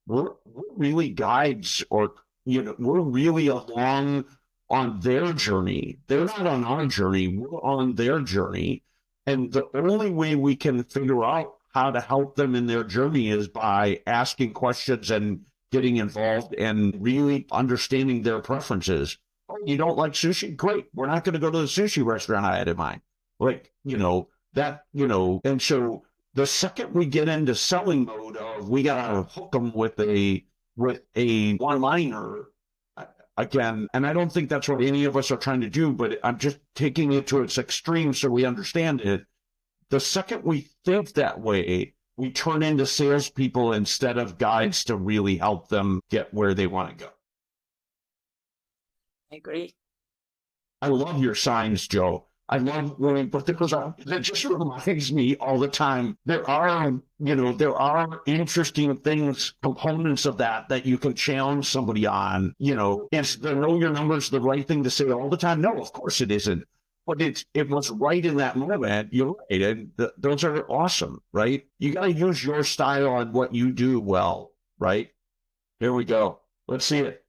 Speaker 6: we're really guides, or we're really along on their journey. They're not on our journey. We're on their journey, and the only way we can figure out how to help them in their journey is by asking questions and getting involved and really understanding their preferences. Oh, you don't like sushi? Great. We're not going to go to the sushi restaurant I had in mind. And so the second we get into selling mode of we got to hook them with a one-liner again, and I don't think that's what any of us are trying to do, but I'm just taking it to its extreme so we understand it. The second we think that way, we turn into salespeople instead of guides to really help them get where they want to go.
Speaker 4: I agree.
Speaker 6: I love your signs, Joe. I love when but because that just reminds me all the time. There are interesting things, components of that you can challenge somebody on. Is the know your numbers the right thing to say all the time? No, of course it isn't. But it was right in that moment. You're right, and those are awesome, right? You got to use your style on what you do well, right? Here we go. Let's see it.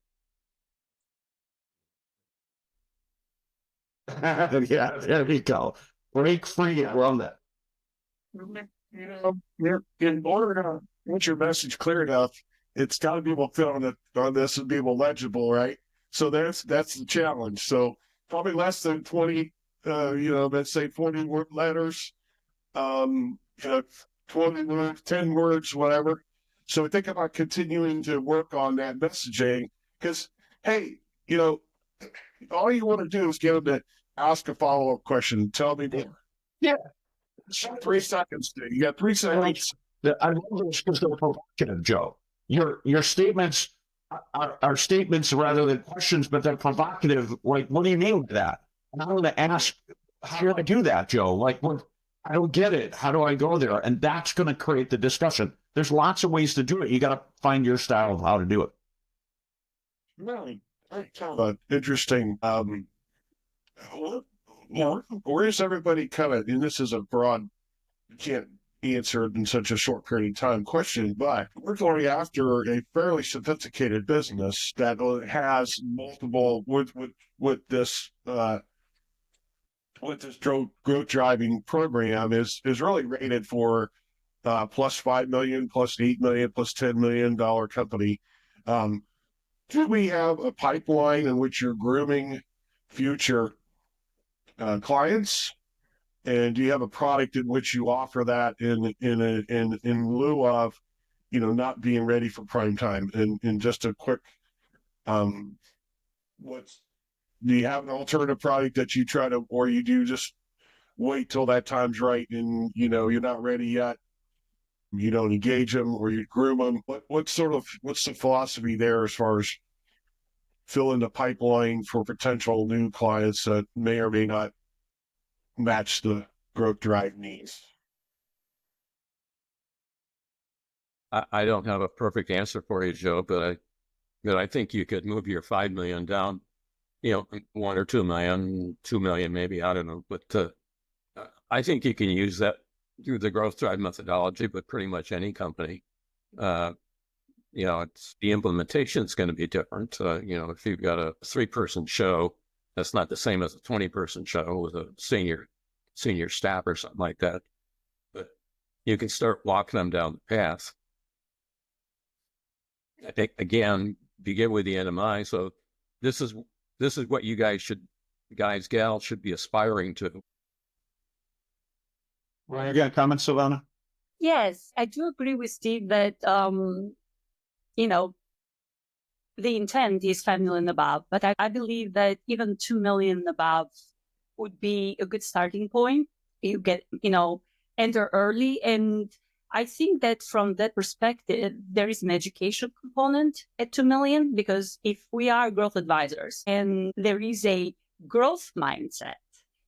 Speaker 6: Yeah, there we go. Break free. I love that.
Speaker 3: In order to get your message clear enough, it's got to be able to fit on this and be able legible, right? So that's the challenge. So probably less than 20, let's say 40 word letters, 20 words, 10 words, whatever. So think about continuing to work on that messaging because, hey, all you want to do is get them to ask a follow-up question. Tell me more. Yeah. 3 seconds. You got 3 seconds.
Speaker 6: I love those because they're provocative, Joe. Your statements are statements rather than questions, but they're provocative. Like, what do you mean by that? And I'm going to ask, how do I do that, Joe? Like, I don't get it. How do I go there? And that's going to create the discussion. There's lots of ways to do it. You got to find your style of how to do it.
Speaker 3: Really? Interesting. Where is everybody coming? And this is a broad, you can't answer it in such a short period of time question, but we're going after a fairly sophisticated business that has multiple with this growth driving program is really rated for plus 5 million, plus 8 million, plus $10 million company. Do we have a pipeline in which you're grooming future clients And do you have a product in which you offer that in lieu of, not being ready for prime time? And just a quick, what's do you have an alternative product that you try to, or you do just wait till that time's right and you're not ready yet? You don't engage them or you groom them. What's the philosophy there as far as filling the pipeline for potential new clients that may or may not match the growth drive needs?
Speaker 2: I don't have a perfect answer for you, Joe, but I think you could move your 5 million down, 1 or 2 million, 2 million maybe, I don't know. But I think you can use that through the growth drive methodology, but pretty much any company. It's the implementation is going to be different. If you've got a 3-person show, that's not the same as a 20-person show with a senior staff or something like that. But you can start walking them down the path. I think, again, begin with the end in mind. So this is what you guys, gals should be aspiring to.
Speaker 6: Well, you got comments, Silvana?
Speaker 4: Yes, I do agree with Steve that, the intent is 5 million above, but I believe that even 2 million above would be a good starting point. You get, enter early. And I think that from that perspective, there is an education component at 2 million, because if we are growth advisors and there is a growth mindset,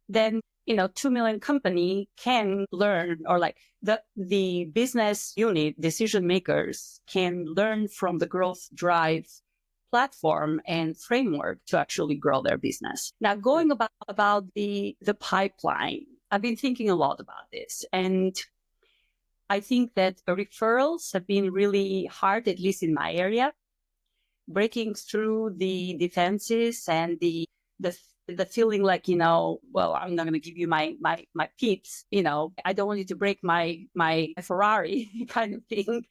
Speaker 4: then 2 million company can learn, or like the business unit decision makers can learn from the growth drive platform and framework to actually grow their business. Now, going about the pipeline, I've been thinking a lot about this, and I think that referrals have been really hard, at least in my area, breaking through the defenses and the feeling like, well, I'm not going to give you my peeps, I don't want you to break my Ferrari kind of thing,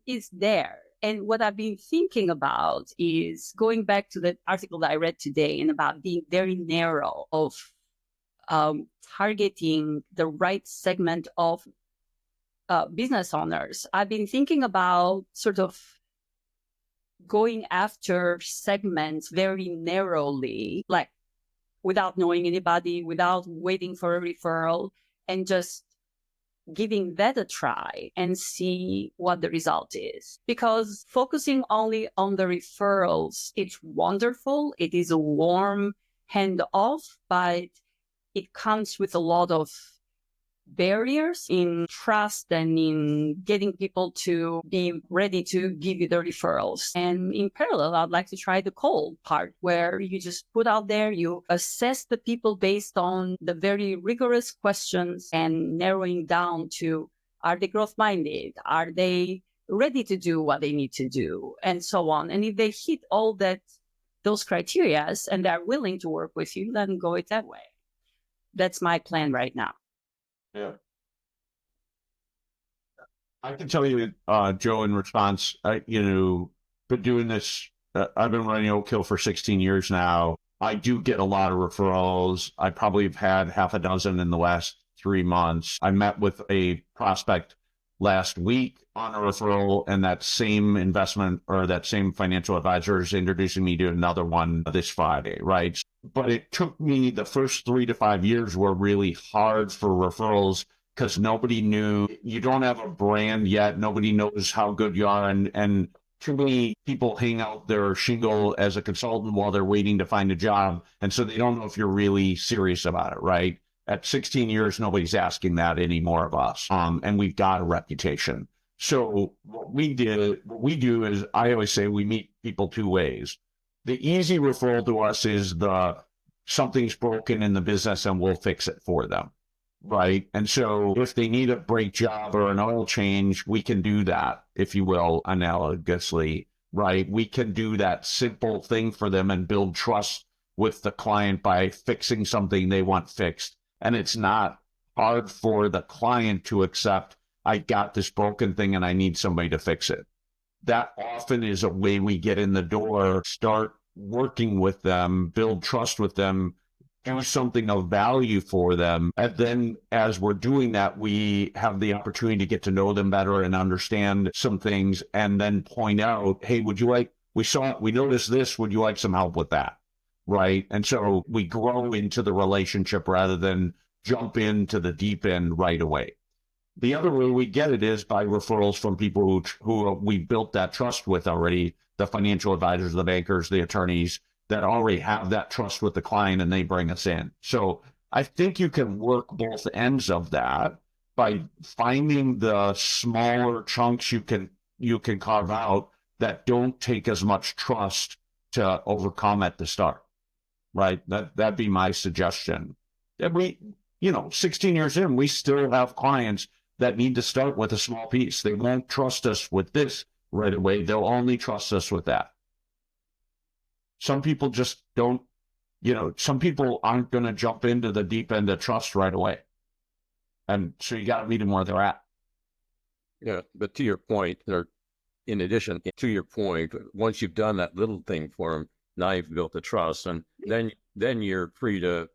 Speaker 4: is there. And what I've been thinking about is going back to the article that I read today and about being very narrow of targeting the right segment of business owners. I've been thinking about sort of going after segments very narrowly, like without knowing anybody, without waiting for a referral, and just giving that a try and see what the result is. Because focusing only on the referrals, it's wonderful. It is a warm handoff, but it comes with a lot of barriers in trust and in getting people to be ready to give you the referrals. And in parallel, I'd like to try the cold part, where you just put out there, you assess the people based on the very rigorous questions and narrowing down to, are they growth minded? Are they ready to do what they need to do? And so on. And if they hit all those criteria and they're willing to work with you, then go it that way. That's my plan right now.
Speaker 6: Yeah. I can tell you, Joe, in response, been doing this, I've been running Oak Hill for 16 years now. I do get a lot of referrals. I probably have had half a dozen in the last 3 months. I met with a prospect last week on a referral, and that same investment or that same financial advisor is introducing me to another one this Friday, right? But it took me, the first 3 to 5 years were really hard for referrals because nobody knew. You don't have a brand yet. Nobody knows how good you are. And too many people hang out their shingle as a consultant while they're waiting to find a job. And so they don't know if you're really serious about it, right? At 16 years, nobody's asking that anymore of us. And we've got a reputation. So what we do is, I always say, we meet people 2 ways. The easy referral to us is something's broken in the business and we'll fix it for them, right? And so if they need a brake job or an oil change, we can do that, if you will, analogously, right? We can do that simple thing for them and build trust with the client by fixing something they want fixed. And it's not hard for the client to accept, I got this broken thing and I need somebody to fix it. That often is a way we get in the door, start working with them, build trust with them, do something of value for them. And then as we're doing that, we have the opportunity to get to know them better and understand some things and then point out, hey, would you like, we noticed this, would you like some help with that? Right. And so we grow into the relationship rather than jump into the deep end right away. The other way we get it is by referrals from people who we built that trust with already, the financial advisors, the bankers, the attorneys that already have that trust with the client and they bring us in. So I think you can work both ends of that by finding the smaller chunks you can carve out that don't take as much trust to overcome at the start. Right? That'd be my suggestion. And we, 16 years in, we still have clients that need to start with a small piece. They won't trust us with this right away. They'll only trust us with that. Some people just don't, some people aren't going to jump into the deep end of trust right away. And so you got to meet them where they're at.
Speaker 2: Yeah, but to your point, in addition to your point, once you've done that little thing for them, now you've built the trust, and then you're free to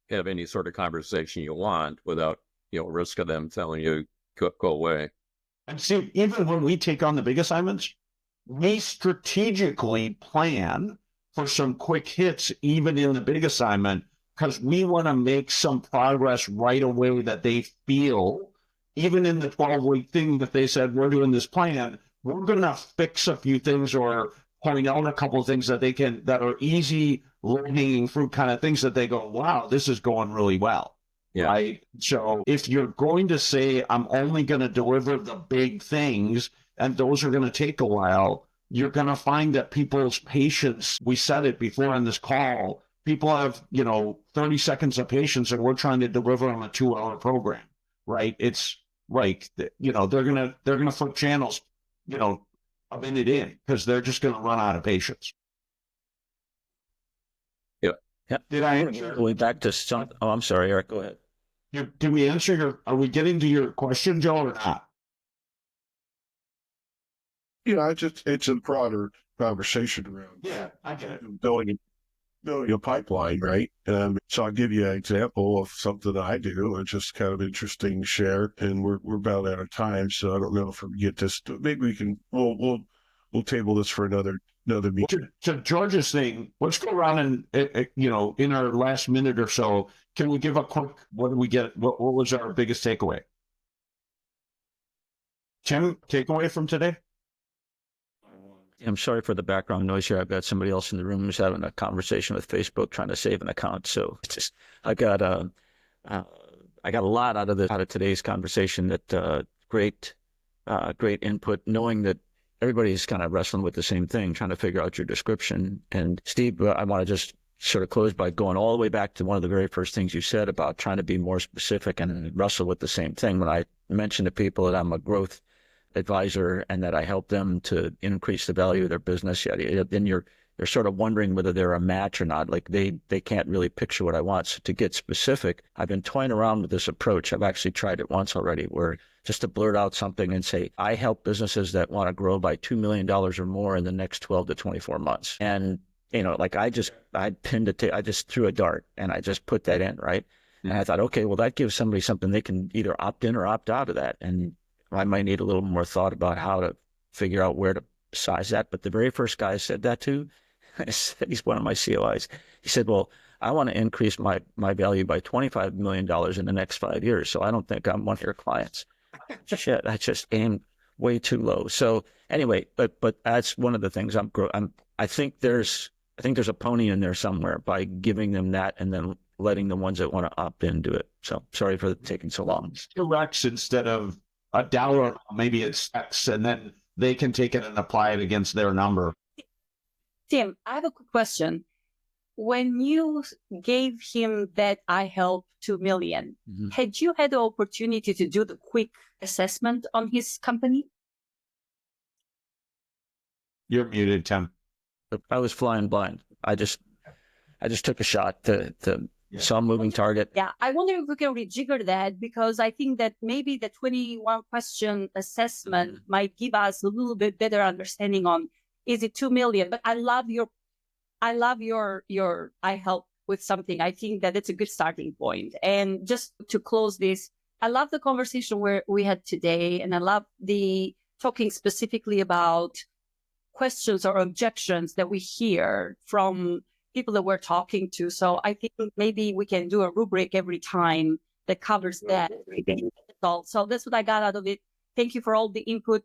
Speaker 2: have any sort of conversation you want without, risk of them telling you go away.
Speaker 6: And see, even when we take on the big assignments, we strategically plan for some quick hits, even in the big assignment, because we want to make some progress right away that they feel, even in the 12-week thing that they said, we're doing this plan, we're going to fix a few things or point out a couple of things that are easy, low-hanging fruit kind of things that they go, wow, this is going really well. Yeah. Right. So if you're going to say, I'm only going to deliver the big things, and those are going to take a while, you're going to find that people's patience, we said it before in this call, people have, 30 seconds of patience and we're trying to deliver on a 2-hour program, right? It's like, they're going to flip channels, a minute in because they're just going to run out of patience.
Speaker 7: Yeah.
Speaker 6: Did I answer?
Speaker 7: Going back to some, oh, I'm sorry, Eric, go ahead.
Speaker 6: Did we answer are we getting to your question, Joe, or not?
Speaker 3: It's a broader conversation around.
Speaker 6: Yeah, I get it.
Speaker 3: Building a pipeline, right? So I'll give you an example of something that I do. It's just kind of interesting to share, and we're about out of time, so I don't know if we get this. Maybe we can. We'll table this for another meeting.
Speaker 6: To George's thing, let's go around and in our last minute or so, can we give a quick? What did we get? What was our biggest takeaway? Tim, takeaway from today?
Speaker 7: I'm sorry for the background noise here. I've got somebody else in the room who's having a conversation with Facebook trying to save an account. So it's just I got a lot out of today's conversation. That great input. Knowing that everybody's kind of wrestling with the same thing, trying to figure out your description. And Steve, I want to just sort of close by going all the way back to one of the very first things you said about trying to be more specific and wrestle with the same thing. When I mentioned to people that I'm a growth advisor and that I help them to increase the value of their business, then you're sort of wondering whether they're a match or not. Like they can't really picture what I want. So to get specific, I've been toying around with this approach. I've actually tried it once already, where just to blurt out something and say, I help businesses that want to grow by $2 million or more in the next 12 to 24 months. And, I just threw a dart and I just put that in, right? And I thought, okay, well, that gives somebody something they can either opt in or opt out of that. And I might need a little more thought about how to figure out where to size that. But the very first guy I said that to, he's one of my COIs. He said, well, I want to increase my value by $25 million in the next 5 years. So I don't think I'm one of your clients. Shit, I just aimed way too low. So anyway, but that's one of the things I think there's a pony in there somewhere by giving them that and then letting the ones that want to opt in do it. So sorry for taking so long.
Speaker 6: Still X instead of $1, maybe it's X, and then they can take it and apply it against their number.
Speaker 4: Tim, I have a quick question. When you gave him that I help 2 million, had you had the opportunity to do the quick assessment on his company?
Speaker 6: You're muted, Tim.
Speaker 7: I was flying blind. I just took a shot to some moving target.
Speaker 4: Yeah, I wonder if we can rejigger that, because I think that maybe the 21 question assessment might give us a little bit better understanding on, is it 2 million? But I love your I help with something, I think that it's a good starting point. And just to close this, I love the conversation where we had today, and I love the talking specifically about questions or objections that we hear from people that we're talking to. So I think maybe we can do a rubric every time that covers that. So that's what I got out of it. Thank you for all the input.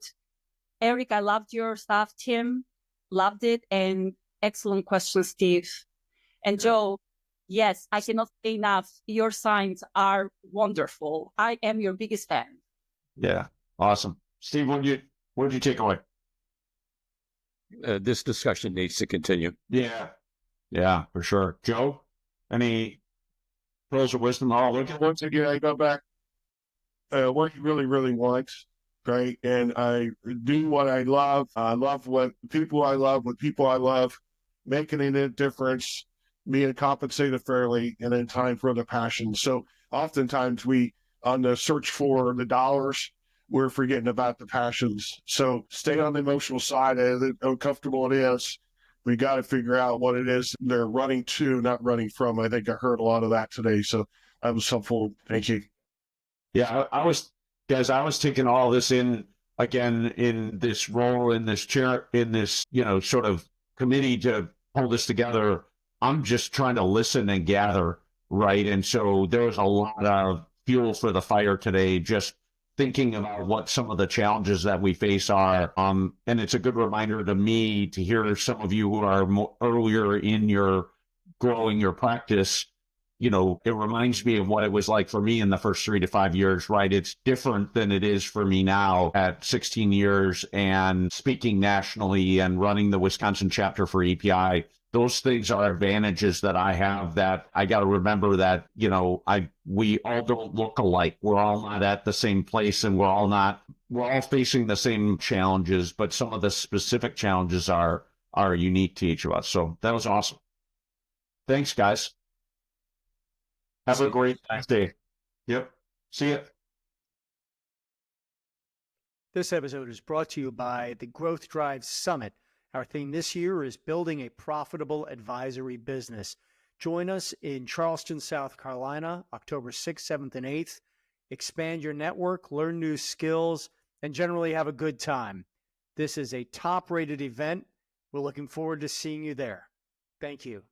Speaker 4: Eric, I loved your stuff. Tim, loved it. And excellent question, Steve. And Joe, yes, I cannot say enough. Your signs are wonderful. I am your biggest fan.
Speaker 6: Yeah. Awesome. Steve, what did you take away?
Speaker 2: This discussion needs to continue.
Speaker 6: Yeah. Yeah, for sure. Joe, any pearls of wisdom?
Speaker 3: Once again, I go back, what you really, really want, right? And I do what I love. I love what people I love, making a difference, being compensated fairly, and in time for the passion. So oftentimes on the search for the dollars, we're forgetting about the passions. So stay on the emotional side, as uncomfortable it is. We got to figure out what it is they're running to, not running from. I think I heard a lot of that today. So that was helpful. Thank you.
Speaker 6: Yeah, I was taking all this in again in this role, in this chair, in this, sort of committee to pull this together. I'm just trying to listen and gather, right? And so there was a lot of fuel for the fire today, just thinking about what some of the challenges that we face are. And it's a good reminder to me to hear some of you who are earlier in your growing your practice. It reminds me of what it was like for me in the first 3 to 5 years, right? It's different than it is for me now at 16 years and speaking nationally and running the Wisconsin chapter for EPI. Those things are advantages that I have that I got to remember that, we all don't look alike. We're all not at the same place, and we're all facing the same challenges, but some of the specific challenges are unique to each of us. So that was awesome. Thanks, guys. Have a great day. Yep. See ya.
Speaker 8: This episode is brought to you by the Growth Drive Summit. Our theme this year is building a profitable advisory business. Join us in Charleston, South Carolina, October 6th, 7th, and 8th. Expand your network, learn new skills, and generally have a good time. This is a top-rated event. We're looking forward to seeing you there. Thank you.